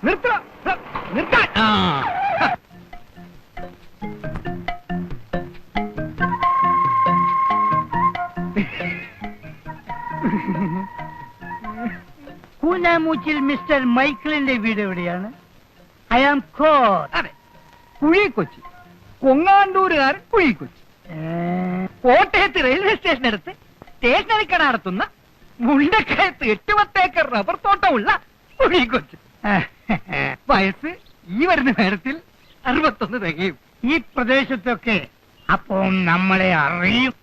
നിർത്താൻ. കൂനാമൂച്ചിൽ മിസ്റ്റർ മൈക്കിളിന്റെ വീട് എവിടെയാണ്? ഐ ആം അതെ, കുഴിക്കൊച്ചി. കൊങ്ങാണ്ടൂരുകാരൻ കുഴിക്കൊച്ചി. കോട്ടയത്ത് റെയിൽവേ സ്റ്റേഷനടുത്ത് സ്റ്റേഷനറി കട നടത്തുന്ന മുണ്ടക്കയത്ത് 8-10 ഏക്കർ റബ്ബർ തോട്ടമുള്ള കുഴിക്കൊച്ചി. വയസ്സ് ഈ വരുന്ന നേരത്തിൽ 61 തികയും. ഈ പ്രദേശത്തൊക്കെ അപ്പോൾ നമ്മളെ അറിയും.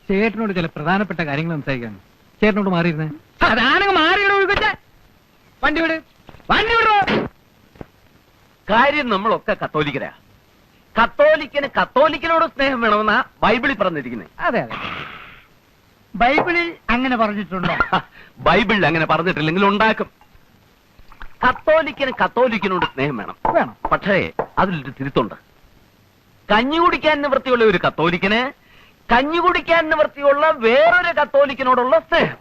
ചേട്ടനോട് ചില പ്രധാനപ്പെട്ട കാര്യങ്ങൾ സംസാരിക്കാൻ. ചേട്ടനോട് മാറിയിരുന്നേ. അതാണെങ്കിൽ മാറിയിടോ കൊച്ച. വണ്ടി വിട്, വണ്ടി വിടോ. കാര്യം നമ്മളൊക്കെ കത്തോലിക്കരാ. കത്തോലിക്കനോട് സ്നേഹം വേണമെന്നാ ബൈബിളിൽ പറഞ്ഞിരിക്കുന്നത്. അതെ അതെ, ബൈബിളിൽ അങ്ങനെ പറഞ്ഞിട്ടുണ്ടോ? ബൈബിളിൽ അങ്ങനെ പറഞ്ഞിട്ടില്ലെങ്കിൽ ഉണ്ടാക്കും. കത്തോലിക്കനോട് സ്നേഹം വേണം. പക്ഷേ അതിലൊരു തിരുത്തുണ്ട്. കഞ്ഞി കുടിക്കാൻ നിവൃത്തിയുള്ള ഒരു കത്തോലിക്കന് കഞ്ഞി കുടിക്കാൻ നിവൃത്തിയുള്ള വേറൊരു കത്തോലിക്കനോടുള്ള സ്നേഹം.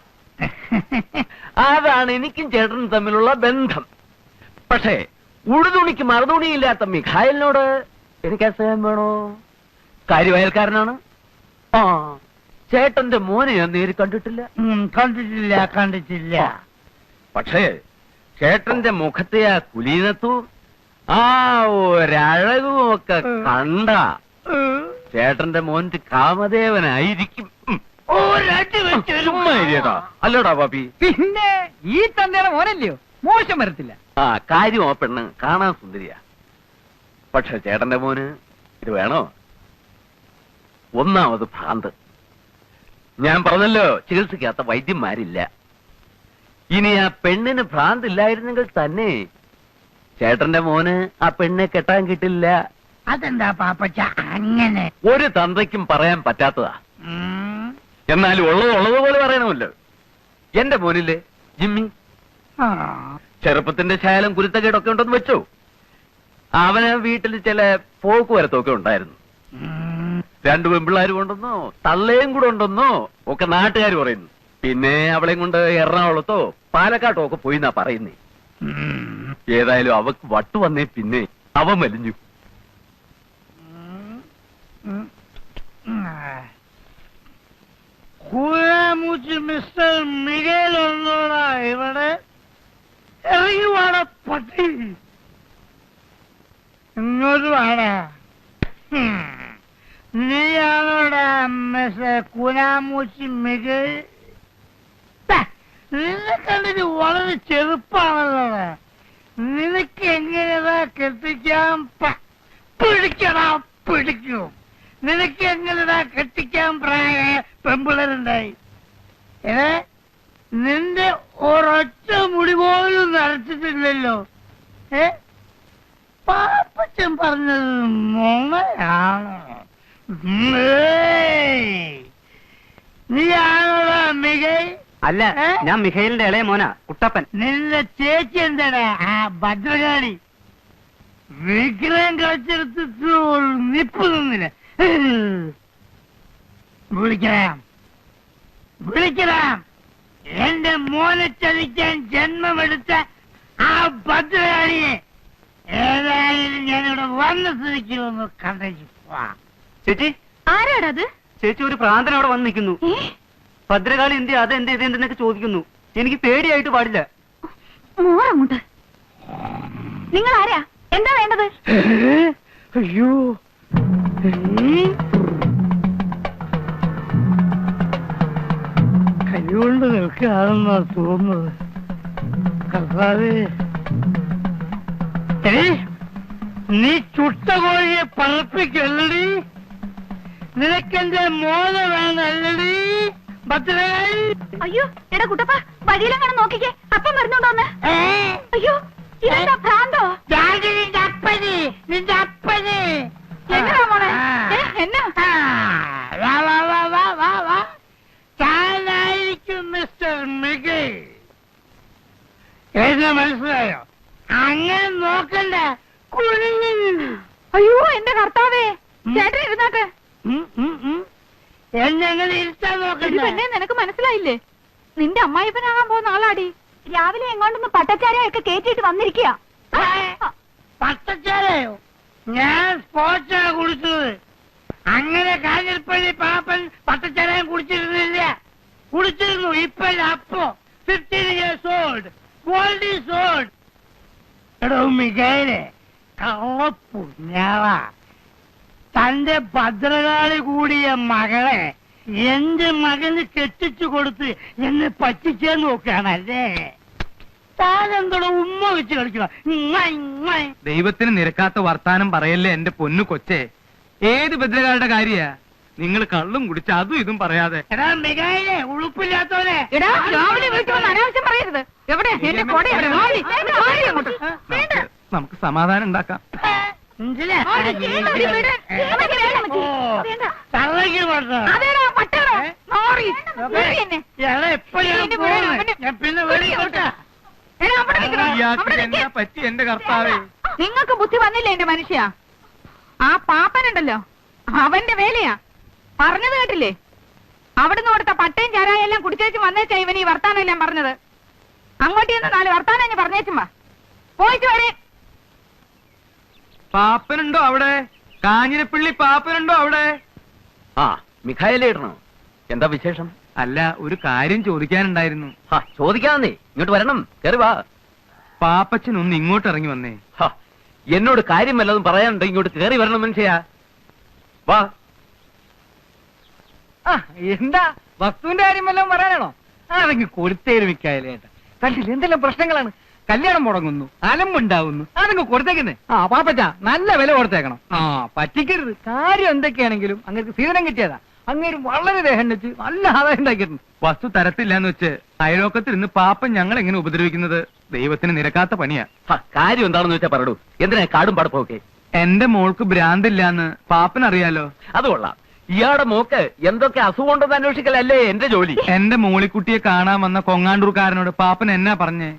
അതാണ് എനിക്കും ചേട്ടനും തമ്മിലുള്ള ബന്ധം. പക്ഷേ ഉടുതുണിക്ക് മറുതുണിയില്ലാത്ത മിഖായലിനോട് എനിക്ക് സ്നേഹം വേണോ? കാര്യവയൽക്കാരനാണ്. ആ, ചേട്ടന്റെ മോനെ ഞാൻ നേരി കണ്ടിട്ടില്ല. കണ്ടിട്ടില്ല. പക്ഷേ ചേട്ടന്റെ മുഖത്തെ ആ കുലീനത്തു ആ ഒരഴകും ഒക്കെ കണ്ട ചേട്ടന്റെ മോന്റെ കാമദേവനായിരിക്കും. അല്ലടാ പാപ്പി, പിന്നെ ഈ തന്തയുടെ മോനല്ലയോ, മോശം വരത്തില്ല. ആ കാര്യം ആ പെണ്ണ് കാണാൻ സുന്ദരിയാ. പക്ഷെ ചേട്ടന്റെ മോന് ഇത് വേണോ? ഒന്നാമത് ഭ്രാന്ത്. ഞാൻ പറഞ്ഞല്ലോ, ചികിത്സിക്കാത്ത വൈദ്യന്മാരില്ല. ഇനി ആ പെണ്ണിന് ഭ്രാന്തില്ലായിരുന്നെങ്കിൽ തന്നെ ചേട്ടന്റെ മോന് ആ പെണ്ണെ കെട്ടാൻ കിട്ടില്ല. അതെന്താ പാപ്പച്ച അങ്ങനെ? ഒരു തന്തയ്ക്കും പറയാൻ പറ്റാത്തതാ. എന്നാലും ഉള്ളതുപോലെ പറയണമല്ലോ. എന്റെ മോനില്ലേ ജിമ്മി, ചെറുപ്പത്തിന്റെ ശാലം കുരുത്തക്കേടൊക്കെ ഉണ്ടെന്ന് വെച്ചോ. അവന് വീട്ടിൽ ചില പോക്ക് വരത്തൊക്കെ ഉണ്ടായിരുന്നു. 2 പെൺപിള്ളാരും ഉണ്ടെന്നോ തള്ളയും കൂടെ ഉണ്ടെന്നോ ഒക്കെ നാട്ടുകാർ പറയുന്നു. പിന്നെ അവളെയും കൊണ്ട് എറണാകുളത്തോ പാലക്കാട്ടോ ഒക്കെ പോയി എന്നാ പറയുന്നേ. ഏതായാലും അവക്ക് വട്ടു വന്നേ പിന്നെ അവൻ വലിഞ്ഞു. മിസ്റ്റർ മിഗേൽ ഒന്നോടാ ഇവിടെ ഇറങ്ങി വാട പട്ടി. ഇങ്ങോട്ട് വാടാ. നീയാണോടാ മിസ്റ്റർ കുനാമൂച്ചി മിഗേൽ? നിന്നെ കണ്ടിട്ട് വളരെ ചെറുപ്പാണല്ലോ. നിനക്ക് എങ്ങനെയാ കെട്ടിക്കാൻ പിടിക്കും? നിനക്ക് എങ്ങനെയാ കെട്ടിക്കാൻ പ്രായ പെമ്പിളരുണ്ടായി? നിന്റെ ഒരൊറ്റ മുടി പോലും നരച്ചിട്ടില്ലല്ലോ. പാപ്പച്ചൻ പറഞ്ഞത് നുണയാണ്. നീയാണോടാ മികൈ? അല്ല, ഞാൻ മിഖായിലിന്റെ ഇളയ മോനാ, കുട്ടപ്പൻ. നിന്റെ ചേച്ചി എന്താടാ ആ ഭദ്രകാളി? വിഗ്രഹം കളിച്ചെടുത്തിട്ട് നിപ്പ് നിന്നില്ല. വിളിക്കണം. എന്റെ മോനെ ചതിക്കാൻ ജന്മമെടുത്ത ആ ഭദ്രകാളിയെ ഏതായാലും ഞാനിവിടെ വന്ന സ്ഥിതിക്ക് ഒന്ന് കണ്ടു. ചേച്ചി, ആരാടത്? ചേച്ചി, ഒരു പ്രാന്തൻ അവിടെ വന്ന് നിൽക്കുന്നു. ഭദ്രകാളി എന്ത് അതെന്ത് ഇതെന്തെന്നൊക്കെ ചോദിക്കുന്നു. എനിക്ക് പേടിയായിട്ട് പാടില്ല. മോറങ്ങോട്ട്. നിങ്ങൾ ആരാ? എന്താ വേണ്ടത്? അയ്യോ, കൈകൊണ്ട് നിൽക്കുകയാണെന്നാ തോന്നുന്നത്. കർത്താവേ, നീ ചുട്ട കോഴിയെ പറപ്പിക്കല്ലടി. നിനക്കെന്റെ മോന വേണല്ലടി ഭദ്രകാളി. അയ്യോ, എടാ കുട്ടപ്പ, വഴിയിലെങ്ങനെ നോക്കിക്കേ, അപ്പം വരുന്നുണ്ടോന്ന്. അയ്യോ, ഇതെന്താ ഭ്രാന്തോ? നിന്റെ അപ്പന് എങ്ങനാ മോളെ? എന്നാ താനായിരിക്കും മിസ്റ്റർ മിഗേൽ. എന്നെ മനസ്സിലായോ? അങ്ങനെ നോക്കണ്ട. അയ്യോ, എന്റെ കർത്താവേ, ചേട്ടൻ ഇരുന്നാട്ടെ. എന്നെ അങ്ങനെ ഇരുത്താൻ നോക്കണ്ട. പെണ്ണെ, നിനക്ക് മനസ്സിലായില്ലേ? നിന്റെ അമ്മായിപ്പനാകാൻ പോകുന്ന ആളാടി. രാവിലെ എങ്ങോട്ടൊന്ന് പട്ടച്ചാരയൊക്കെ കേറ്റിട്ട് വന്നിരിക്കുക. പട്ടച്ചാരയോ? ഞാൻ സ്പോർട്സാ കുടിച്ചത്. അങ്ങനെ കാഞ്ഞിരപ്പള്ളി പാപ്പൻ പട്ടച്ചാരയും കുടിച്ചിരുന്നില്ല. കുടിച്ചിരുന്നു, ഇപ്പല്ല. അപ്പോ 15 years old, gold is old. എടോ മികയിലെ കള്ളപ്പുണ്യാള, തന്റെ ഭദ്രകാളി കൂടിയ മകളെ എന്റെ മകന് കെട്ടിച്ചു കൊടുത്ത് എന്നെ പറ്റിച്ചേന്ന് നോക്കുകയാണല്ലേ. താനെന്തോടെ ഉമ്മ വെച്ച് കളിക്കണം. ദൈവത്തിന് നിരക്കാത്ത വർത്താനം പറയല്ലേ എന്റെ പൊന്നു കൊച്ചേ. ഏത് ഭദ്രകാളുടെ കാര്യ? നിങ്ങൾ കള്ളും കുടിച്ച് അതും ഇതും പറയാതെ. എടാ മികയിലെ ഉളുപ്പില്ലാത്തവനെ, എടാ രാവിലെ വീട്ടിൽ വന്ന് അനാവശ്യം പറയരുത്. എവിടെ എന്റെ കൊട? നമുക്ക് സമാധാനം ഉണ്ടാക്കാം. തള്ളക്ക് പറഞ്ഞു. ഞാൻ പിന്നെ വെളിയിലോട്ടാ. ഇയാൾക്ക് എന്താ പറ്റി എന്റെ കർത്താവേ? നിങ്ങൾക്ക് ബുദ്ധി വന്നില്ല എന്റെ മനുഷ്യ. ആ പാപ്പനുണ്ടല്ലോ, അവന്റെ വേലയാ. പറഞ്ഞത് കേട്ടില്ലേ? അവിടുന്ന് കൊടുത്ത പട്ടയും ചാരായം എല്ലാം കുടിച്ചേച്ചും വന്നേച്ചാ ഇവൻ ഈ വർത്താനം എല്ലാം പറഞ്ഞത്. അങ്ങോട്ട് ചെന്ന് 4 വർത്താനം ഞാൻ പറഞ്ഞേച്ചുമ്പാ പോയിട്ട് വരെ. പാപ്പനുണ്ടോ അവിടെ? കാഞ്ഞിരപ്പള്ളി പാപ്പനുണ്ടോ അവിടെ? ആ, മിഖായലേ ഇടണോ? എന്താ വിശേഷം? അല്ല, ഒരു കാര്യം ചോദിക്കാനുണ്ടായിരുന്നു. ചോദിക്കാന്നേ, ഇങ്ങോട്ട് വരണം, കയറി വാ. പാപ്പച്ചൻ ഒന്ന് ഇങ്ങോട്ട് ഇറങ്ങി വന്നേ. എന്നോട് കാര്യം വല്ലതും പറയാനുണ്ടോ? ഇങ്ങോട്ട് കയറി വരണം മനുഷ്യാ, വാ. എന്താ വസ്തുവിന്റെ കാര്യം വല്ലതും പറയാനാണോ? അതെങ്കിൽ കൊടുത്തേരും മിക്കായാലേട്ടാ. കണ്ടില്ല എന്തെല്ലാം പ്രശ്നങ്ങളാണ്. കല്യാണം മുടങ്ങുന്നു, അലമ്പുണ്ടാവുന്നു, അതങ്ങ് കൊടുത്തേക്കുന്നേ. പാപ്പച്ച നല്ല വില കൊടുത്തേക്കണം. പറ്റിക്കരുത്. കാര്യം എന്തൊക്കെയാണെങ്കിലും അങ്ങനെ സീതനം കിട്ടിയതാ. അങ്ങേര് വളരെ ദേഹം വെച്ച് നല്ല ആദായം ഉണ്ടാക്കിയിരുന്നു. വസ്തു തരത്തില്ലാന്ന് വെച്ച് അയലോക്കത്തിൽ നിന്ന് പാപ്പൻ ഞങ്ങൾ എങ്ങനെ ഉപദ്രവിക്കുന്നത് ദൈവത്തിന് നിരക്കാത്ത പണിയാ. കാര്യം എന്താണെന്ന് വെച്ചാ പറയൂ. എന്തിനാ കാടും പടപ്പൊക്കെ? എന്റെ മോൾക്ക് ഭ്രാന്തില്ലാന്ന് പാപ്പൻ അറിയാലോ. അത് കൊള്ളാം. ഇയാളുടെ മോക്ക് എന്തൊക്കെ അസുഖം ഉണ്ടെന്ന് അന്വേഷിക്കലല്ലേ എന്റെ ജോലി. എന്റെ മോളിക്കുട്ടിയെ കാണാൻ വന്ന കൊങ്ങാണ്ടൂർക്കാരനോട് പാപ്പൻ എന്നാ പറഞ്ഞേ?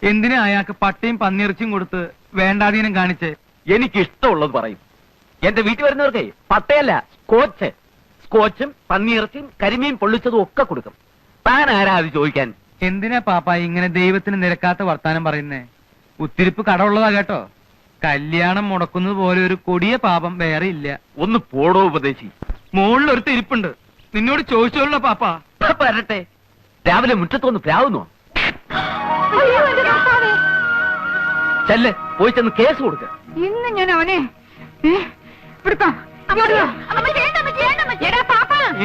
എന്തിനാ അയാൾക്ക് പട്ടയും പന്നിയിറച്ചിയും കൊടുത്ത് വേണ്ടാധീനം കാണിച്ച്? എനിക്ക് ഇഷ്ടമുള്ളത് പറയും. എന്റെ വീട്ടിൽ വരുന്നവർക്കേ പട്ടയല്ല, സ്കോച്ചും പന്നിയിറച്ചിയും കരിമീൻ പൊള്ളിച്ചതും ഒക്കെ കൊടുക്കും. താൻ ആരാ അത് ചോദിക്കാൻ? എന്തിനാ പാപ്പ ഇങ്ങനെ ദൈവത്തിന് നിരക്കാത്ത വർത്താനം പറയുന്നേ? ഉത്തിരിപ്പ് കടമുള്ളതാ കേട്ടോ. കല്യാണം മുടക്കുന്നത് പോലെ ഒരു കൊടിയ പാപം വേറെ ഇല്ല. ഒന്ന് പോടോ ഉപദേശി. മുകളിലൊരു തിരിപ്പുണ്ട്, നിന്നോട് ചോദിച്ചോളൂ പാപ്പ. വരട്ടെ. രാവിലെ മുറ്റത്തൊന്ന് പ്രാവുന്നോ? ചെല്ല്, പോയി ചെന്ന് കേസ് കൊടുക്ക. ഇന്ന് ഞാൻ അവനെ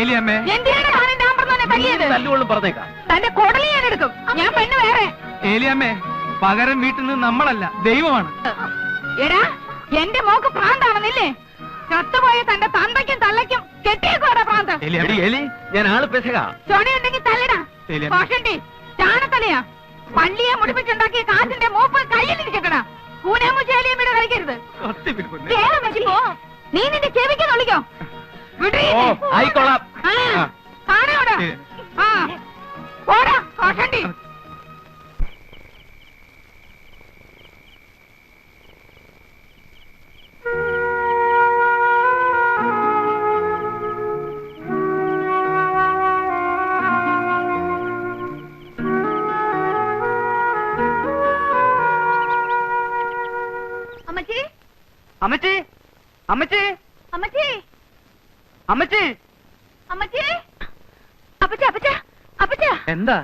ഏലിയമ്മേ, തല്ലുകൊള്ളും പറഞ്ഞേക്കാം. തന്റെ കൊടലി ഞാൻ എടുക്കും. ഞാൻ പെണ്ണ് വേറെ. ഏലിയമ്മേ, പകരം വീട്ടിൽ നിന്ന് നമ്മളല്ല ദൈവമാണ്. എടാ, എന്റെ മോക്ക് ഭ്രാന്താണെന്നില്ലേ? ചത്തുപോയ തന്റെ തന്തയ്ക്കും തള്ളയ്ക്കും കെട്ടിയേക്കോടാ ഭ്രാന്ത്. എലി, ഞാൻ ആള് പെശക. ചൊണയുണ്ടെങ്കിൽ തല്ലടാ. കോഷണ്ടി ചാണത്തലയാ. പള്ളിയെ മുടിപ്പിച്ചുണ്ടാക്കിയ കാശിന്റെ മൂപ്പ് കയ്യിലിരിക്കണ. കൂനേമുച്ചേലിയമ്മയുടെ കളിക്കരുത്. നീ നിന്റെ ചെവിക്ക് കളിക്കോ? ആയിക്കോളാം. കാണോടാ. ഓടാ കോഷണ്ടി. അമ്മച്ചി, അമ്മച്ചി, അമ്മച്ചി, അമ്മച്ചി, അമ്മച്ചി, അമ്മച്ചി, അപ്പച്ച, അപ്പച്ച, അപ്പച്ച. എന്താ?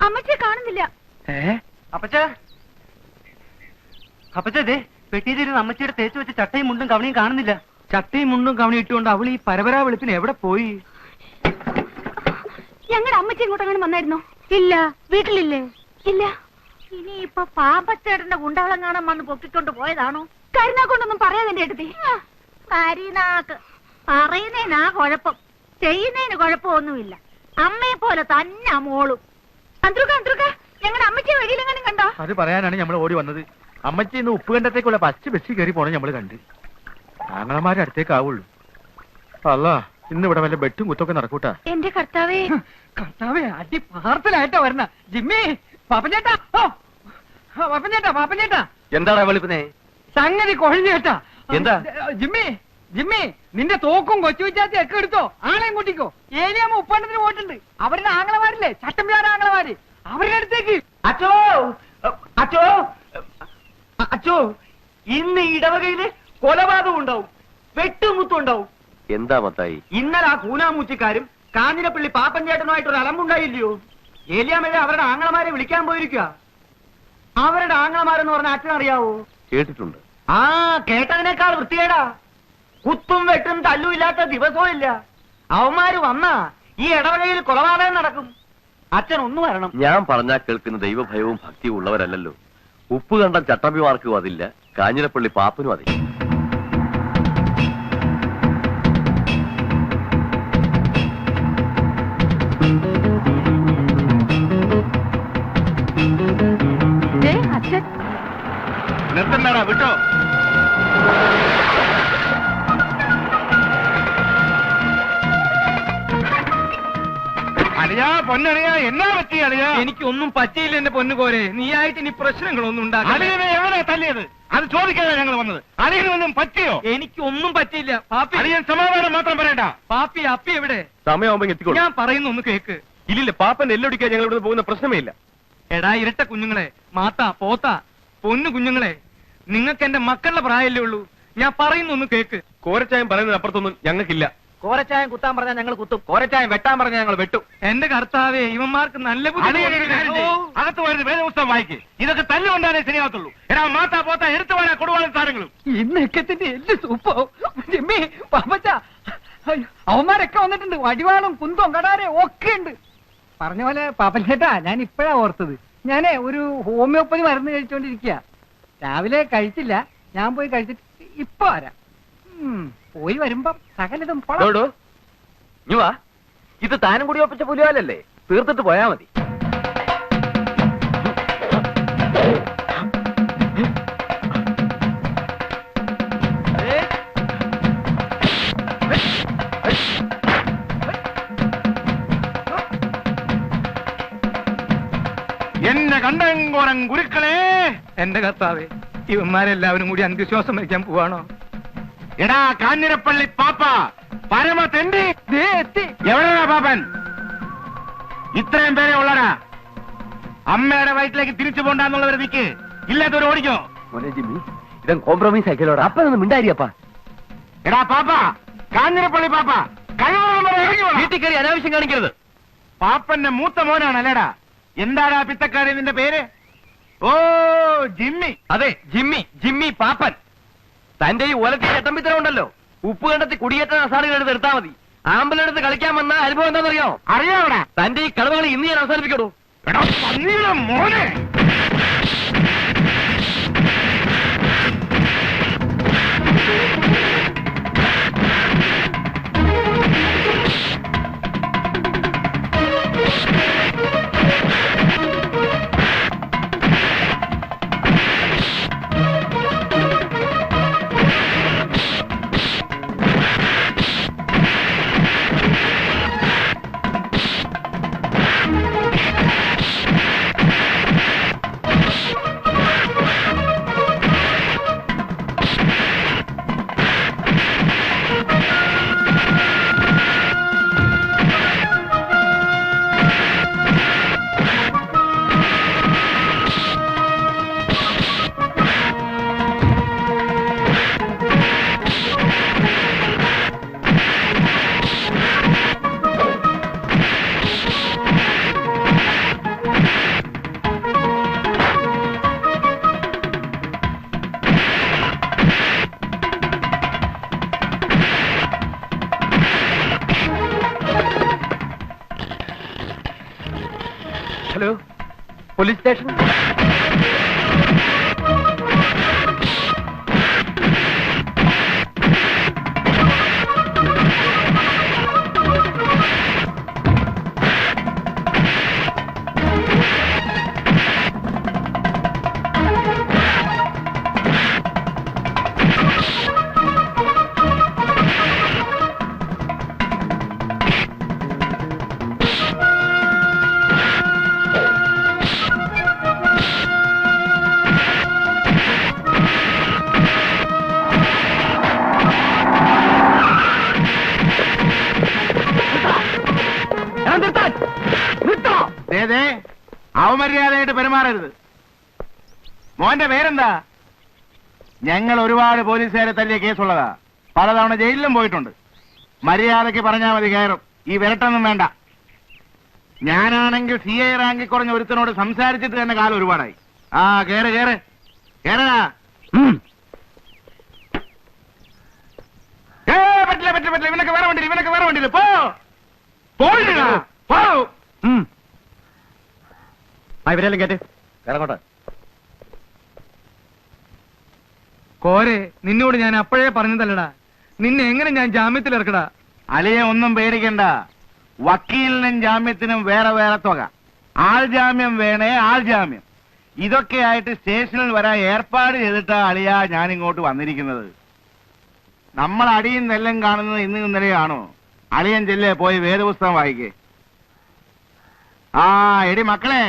അമ്മച്ചിയെ കാണുന്നില്ല. അപ്പച്ച, അപ്പച്ചേ, പെട്ടിയിലിരുന്ന് അമ്മച്ചിയുടെ തേച്ച് വെച്ച ചട്ടയും മുണ്ടും കവണിയും കാണുന്നില്ല. ചട്ടയും മുണ്ടും കവണി ഇട്ടുകൊണ്ട് അവൾ ഈ പരപരാ വെളുപ്പിന് എവിടെ പോയി? ഞങ്ങളുടെ അമ്മച്ചി ഇങ്ങോട്ടങ്ങനെ വന്നായിരുന്നോ? ഇല്ല. വീട്ടിലില്ലേ? ഇല്ല. ഇനിയിപ്പൊ പാമ്പച്ചേട്ടന്റെ ഗുണ്ടകളം കാണാൻ വന്ന് പൊക്കിക്കൊണ്ട് പോയതാണോ? കരുനാക്കൊണ്ടൊന്നും പറയാതെ എന്റെ അടുത്ത്. കരിനാക്ക് പറയുന്നതിനാ കുഴപ്പം, ചെയ്യുന്നതിന് കുഴപ്പമൊന്നുമില്ല. അമ്മയെ പോലെ തന്നെ മോളും. ഞങ്ങളുടെ അമ്മച്ചിയെ വഴിയിലെങ്ങനെ കണ്ടോ? അത് പറയാനാണ് നമ്മൾ ഓടി വന്നത്. അമ്മച്ചി ഇന്ന് ഉപ്പുകണ്ടത്തേക്കുള്ള പച്ച ബസ്സിൽ കയറി പോണ നമ്മള് കണ്ട്. ആങ്ങളമാരുടെ അടുത്തേക്കാവുള്ളൂ. അല്ല, ഇന്ന് ഇവിടെ വല്ല ബെട്ടും കുത്തൊക്കെ നടക്കൂട്ടാ. എന്റെ കർത്താവേ, കർത്താവേ, അടി പാർസലായിട്ടാ വരണ. ജിമ്മി, പാപ്പഞ്ചേട്ടാ, പാപ്പഞ്ചേട്ടാ, പാപ്പഞ്ചേട്ടാ. എന്താടാ വെളുപ്പിനെ? സംഗതി കൊഴിഞ്ഞു കേട്ടാ. എന്താ? ജിമ്മി, ജിമ്മി, നിന്റെ തോക്കും കൊച്ചു വിച്ചാത്തി ഒക്കെ എടുത്തോ. ആളെയും കൂട്ടിക്കോ. ഏലിയാമ്മ ഉപ്പണ്ടത്തിന് പോയിട്ടുണ്ട്. അവരുടെ ആങ്ങളമാരില്ലേ, ചട്ടമ്പ്യാര ആങ്ങളമാര്, അവരുടെ അടുത്തേക്ക്. അച്ചോ അച്ചോ അച്ചോ, ഇന്ന് ഇടവകയില് കൊലപാതകം ഉണ്ടാവും, വെട്ടുമുത്തും ഉണ്ടാവും. എന്താ മത്തായി? ഇന്നലെ ആ കൂനാമൂച്ചിക്കാരും കാഞ്ഞിരപ്പള്ളി പാപ്പൻ ചേട്ടനുമായിട്ട് ഒരു അലമ്പുണ്ടായില്ലയോ? ഏലിയാമഴ അവരുടെ ആങ്ങളമാരെ വിളിക്കാൻ പോയിരിക്കുക. അവരുടെ ആങ്ങളമാരെന്ന് പറഞ്ഞ അച്ഛനറിയാവോ? കേട്ടിട്ടുണ്ട്. ആ, കേട്ടതിനേക്കാൾ വൃത്തികേടാ. കുത്തും വെട്ടും തല്ലും ഇല്ലാത്ത ദിവസവും ഇല്ല. അവന്മാര് വന്നാ ഈ ഇടവകയിൽ കൊലപാതകം നടക്കും. അച്ഛൻ ഒന്ന് വരണം. ഞാൻ പറഞ്ഞാൽ കേൾക്കുന്ന ദൈവഭയവും ഭക്തിയും ഉള്ളവരല്ലല്ലോ. ഉപ്പ് കണ്ട ചട്ടമ്പിമാർക്കും അതില്ല, കാഞ്ഞിരപ്പള്ളി പാപ്പനും അതില്ല. അച്ഛൻ നിർത്തണ്ടാ, വിട്ടോ. അളിയാ, പൊന്നളിയാ, എന്നാ പറ്റി അളിയാ? എനിക്കൊന്നും പറ്റിയില്ല എന്റെ പൊന്നുപോരെ. നീയായിട്ട് ഇനി പ്രശ്നങ്ങളൊന്നും അളിയനെ എവിടെ തല്ലിയത്? അത് ചോദിക്കാതെ ഞങ്ങൾ വന്നത്. അളിയനൊന്നും പറ്റിയോ? എനിക്കൊന്നും പറ്റിയില്ല പാപ്പി. അളിയൻ സമാധാനം മാത്രം പറയണ്ട. പാപ്പി, അപ്പി എവിടെ? സമയമാകുമ്പോ എത്തിക്കോളൂ. ഞാൻ പറയുന്ന ഒന്ന് കേക്ക്. ഇല്ലില്ല, പാപ്പൻ എല്ലൊടിക്കാൻ ഞങ്ങൾ ഇവിടെ പോകുന്ന പ്രശ്നമേ ഇല്ല. എടാ ഇരട്ട കുഞ്ഞുങ്ങളെ, മാത്താ പോത്താ പൊന്നു കുഞ്ഞുങ്ങളെ, നിങ്ങൾക്ക് എന്റെ മക്കളുടെ പ്രായമല്ലേ ഉള്ളൂ. ഞാൻ പറയുന്ന ഒന്ന് കേക്ക്. കോരച്ചായം പറയുന്നത് അപ്പുറത്തൊന്നും ഞങ്ങൾക്കില്ല. കോരച്ചായം കുത്താൻ പറഞ്ഞാൽ ഞങ്ങൾ കുത്തും, കോരച്ചായം വെട്ടാൻ പറഞ്ഞാൽ ഞങ്ങൾ വെട്ടും. എന്റെ കർത്താവേ, ഇവന്മാർക്ക് നല്ല അകത്ത് വരുന്ന വേദപുസ്തകം വായിക്ക്. ഇതൊക്കെ തല്ലുകൊണ്ടാലേ ശരിയാകത്തുള്ളൂ. എടാ മാത്താ പോത്താ എടുത്തു വരാ കൊടുവാളും സാധനങ്ങളും. ഈ നെക്കത്തിന്റെ എല്ല് സൂപ്പോ ജിമ്മി പാപ്പച്ച. അവന്മാരൊക്കെ വന്നിട്ടുണ്ട്. വടിവാളും കുന്തവും കടാരെ ഒക്കെ ഉണ്ട്. പറഞ്ഞ പോലെ പാപ്പൻ ചേട്ടാ, ഞാൻ ഇപ്പഴാ ഓർത്തത്. ഞാനേ ഒരു ഹോമിയോപ്പതി മരുന്ന് കഴിച്ചോണ്ടിരിക്കുക. രാവിലെ കഴിച്ചില്ല, ഞാൻ പോയി കഴിച്ചിട്ട് ഇപ്പൊ വരാം. പോയി വരുമ്പം സകലതും വാ, ഇത് താനും കൂടി ഒപ്പിച്ച പുലിവാലല്ലേ, തീർത്തിട്ട് പോയാ മതി. എന്നെ കണ്ടങ്കോറൻ ഗുരുക്കളെ. എന്റെ കർത്താവേ, ഇവന്മാരെല്ലാവരും കൂടി അന്ത്യശ്വാസം വയ്ക്കാൻ പോവാണോ? എടാ കാഞ്ഞിരപ്പള്ളി പാപ്പ, പരമ തെണ്ടി. എത്തി. എവിടെയാ പാപ്പൻ? ഇത്രയും പേരെ ഉള്ളടാ. അമ്മയുടെ വയറ്റിലേക്ക് തിരിച്ചു പോണ്ടെന്നുള്ളവരെ നിക്ക്, ഇല്ലാത്തവർ ഓടിക്കോ. മോനെ ജിമ്മി, ഇതൻ കോംപ്രമൈസ് ആക്കിയല്ലോടാ. അപ്പൊന്നും മിണ്ടായിരിയപ്പാ. എടാ പാപ്പ, കാഞ്ഞിരപ്പള്ളി പാപ്പ, വീട്ടിൽ കയറി അനാവശ്യം കാണിക്കരുത്. പാപ്പന്റെ മൂത്ത മോനാണ് അല്ലേടാ. എന്താടാ പിത്തക്കാരി നിന്റെ പേര്? ഓ, ജിമ്മി. അതെ, ജിമ്മി, ജിമ്മി പാപ്പൻ. തന്റെ ഈ ഓലത്തി ചട്ടമ്പിത്തരം ഉണ്ടല്ലോ, ഉപ്പ് കണ്ടത്തി കുടിയേറ്റ അസാറുകളെടുത്ത് എടുത്താൽ മതി. ആമ്പലെടുത്ത് കളിക്കാൻ വന്ന അനുഭവം എന്താണെന്നറിയോ? അറിയാവടാ. തന്റെ ഈ കളവുകൾ ഇന്ന് ഞാൻ അവസാനിപ്പിക്കണോ? എടാ പന്നിയുടെ മോനെ. Hello, police station. അവമര്യാദയായിട്ട് പെരുമാറരുത്. മോന്റെ പേരെന്താ? ഞങ്ങൾ ഒരുപാട് പോലീസുകാരെ തല്ലിയ കേസുള്ളതാ. പലതവണ ജയിലിലും പോയിട്ടുണ്ട്. മര്യാദയ്ക്ക് പറഞ്ഞാൽ മതി, കയറും. ഈ വിരട്ടൊന്നും വേണ്ട. ഞാനാണെങ്കിൽ CI റാങ്കിൽ കുറഞ്ഞ ഒരുത്തനോട് സംസാരിച്ചിട്ട് തന്നെ കാലം ഒരുപാടായി. ആ കേറ് കേറ് കേറാ. പറ്റില്ല പറ്റില്ല പറ്റില്ല. ഇവനൊക്കെ വേറെ വണ്ടിയിൽ പോ. പോയിട്ടാ പോ. ഇവരെല്ലാം കേട്ട് ഇറങ്ങോട്ടെ. കോരെ, നിന്നോട് ഞാൻ അപ്പോഴേ പറഞ്ഞതല്ലടാ, നിന്നെ എങ്ങനെ ഞാൻ ജാമ്യത്തിൽ ഇറക്കടാ? അലിയെ ഒന്നും പേടിക്കണ്ട. വക്കീലിനും ജാമ്യത്തിനും വേറെ വേറെ തുക. ആൾ ജാമ്യം വേണേ ആൾ ജാമ്യം. ഇതൊക്കെ ആയിട്ട് സ്റ്റേഷനിൽ വരാൻ ഏർപ്പാട് ചെയ്തിട്ടാ അളിയ ഞാൻ ഇങ്ങോട്ട് വന്നിരിക്കുന്നത്. നമ്മൾ അടിയും നെല്ലും കാണുന്നത് ഇന്ന് ഇന്നലെയാണോ? അളിയൻ ചെല്ലേ പോയി വേദപുസ്തകം വായിക്കേ. ആ എടി മക്കളെ,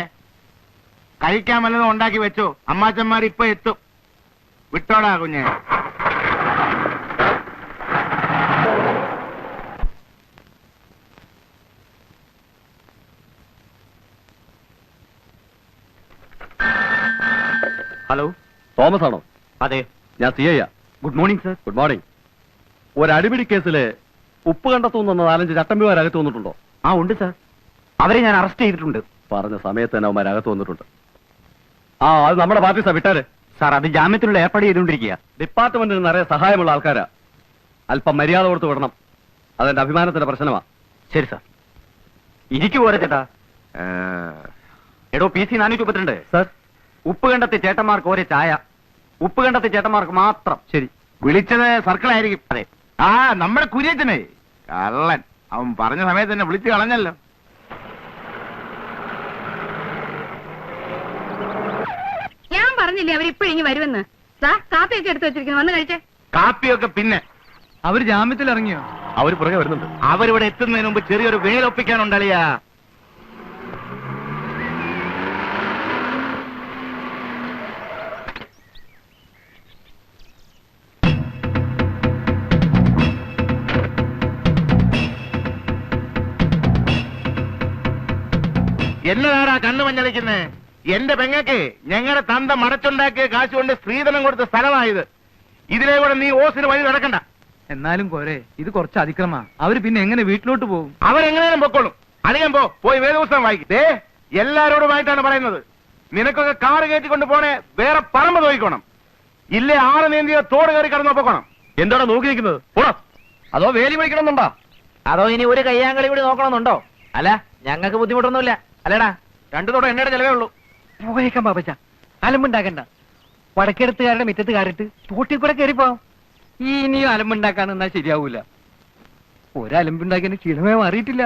കഴിക്കാൻ വല്ലതും ഉണ്ടാക്കി വെച്ചോ. അമ്മാച്ചന്മാർ ഇപ്പൊ എത്തും. വിട്ടോടാ കുഞ്ഞെ. ഹലോ, തോമസ് ആണോ? അതെ. ഞാൻ CI. Good morning sir. Good morning. ഒരു അടിപിടി കേസില് ഉപ്പ് കണ്ടെത്തുന്ന 4-5 ചട്ടമ്പിമാരകത്ത് വന്നിട്ടുണ്ടോ? ആ ഉണ്ട് സർ, അവരെ ഞാൻ അറസ്റ്റ് ചെയ്തിട്ടുണ്ട്. പറഞ്ഞ സമയത്ത് തന്നെ അവന്മാരകത്ത് വന്നിട്ടുണ്ട്. ആ, അത് നമ്മുടെ പാർട്ടി വിട്ടാല്. സാർ, അത് ജാമ്യത്തിനുള്ള ഏർപ്പാട് ചെയ്തുകൊണ്ടിരിക്കുക. ഡിപ്പാർട്ട്മെന്റിന് നിറയെ സഹായമുള്ള ആൾക്കാരാ. അല്പം മര്യാദ കൊടുത്ത് വിടണം. അതെന്റെ അഭിമാനത്തിന്റെ പ്രശ്നമാ. ശരി സാർ. ഇരിക്കു പോരെ ചേട്ടാ. എടോ PC 432. സർ, ഉപ്പ് കണ്ടത്തെ ചേട്ടന്മാർക്ക് ഒരേ ചായ. ഉപ്പ് കണ്ടത്തെ ചേട്ടന്മാർക്ക് മാത്രം. ശരി. വിളിച്ചത് സർക്കിളായിരിക്കും. അതെ. ആ നമ്മുടെ കുര്യച്ചനെ കള്ളൻ. അവൻ പറഞ്ഞ സമയത്ത് തന്നെ വിളിച്ചു കളഞ്ഞല്ലോ. ഞാൻ പറഞ്ഞില്ലേ അവരിപ്പോഴിങ്ങി വരുമെന്ന്. കാപ്പിയൊക്കെ എടുത്തു വെച്ചിരിക്കുന്നു, വന്ന് കഴിച്ചേ. കാപ്പിയൊക്കെ പിന്നെ. അവര് ജാമ്യത്തിൽ ഇറങ്ങിയോ? അവര് പുറകെ വരുന്നുണ്ട്. അവരിവിടെ എത്തുന്നതിന് മുമ്പ് ചെറിയൊരു വേലൊപ്പിക്കാനുണ്ടളിയാ. എന്നതാടാ കണ്ണു മഞ്ഞളിക്കുന്നേ? എന്റെ പെങ്ങക്ക് ഞങ്ങളുടെ തന്ത മടച്ചുണ്ടാക്കിയ കാശ് കൊണ്ട് സ്ത്രീധനം കൊടുത്ത സ്ഥലമായത്. ഇതിലേ കൂടെ നീ ഓസിന് വഴി നടക്കണ്ട. എന്നാലും കോരെ, ഇത് കുറച്ച് അതിക്രമാ. അവര് പിന്നെ എങ്ങനെ വീട്ടിലോട്ട് പോകും? അവരെങ്ങനെയും പൊക്കോളും. അളിയൻ പോയി വേദപുസ്തകം വായിക്കേ. എല്ലാരോടുമായിട്ടാണ് പറയുന്നത്. നിനക്കൊക്കെ കാറ് കയറ്റിക്കൊണ്ട് പോണേ വേറെ പറമ്പ് നോക്കിക്കോണം. ഇല്ലേ ആറ് നീന്തിയ തോട് കയറി കടന്നു പൊക്കണം. എന്താടാ നോക്കി നിൽക്കുന്നത്? പോടാ. അതോ വേലി പിടിക്കണമെന്നുണ്ടോ? അതോ ഇനി ഒരു കയ്യാങ്കളി കൂടി നോക്കണമെന്നുണ്ടോ? അല്ല, ഞങ്ങൾക്ക് ബുദ്ധിമുട്ടൊന്നുമില്ല. അല്ലടാ, 2 തോടെ എണ്ണയുടെ ചെലവേ ഉള്ളൂ. പോയേക്കാം പാപ്പച്ച, അലമ്പുണ്ടാക്കണ്ട. വടക്കെടുത്തുകാരുടെ മുറ്റത്ത് കയറിട്ട് തോട്ടിൽ കൂടെ കയറിപ്പോവാം. ഇനിയും അലമ്പുണ്ടാക്കാൻ നിന്നാ ശരിയാവൂല. ഒരലമ്പുണ്ടാക്കിയതിന് ക്ഷീണമേ മാറിയിട്ടില്ല.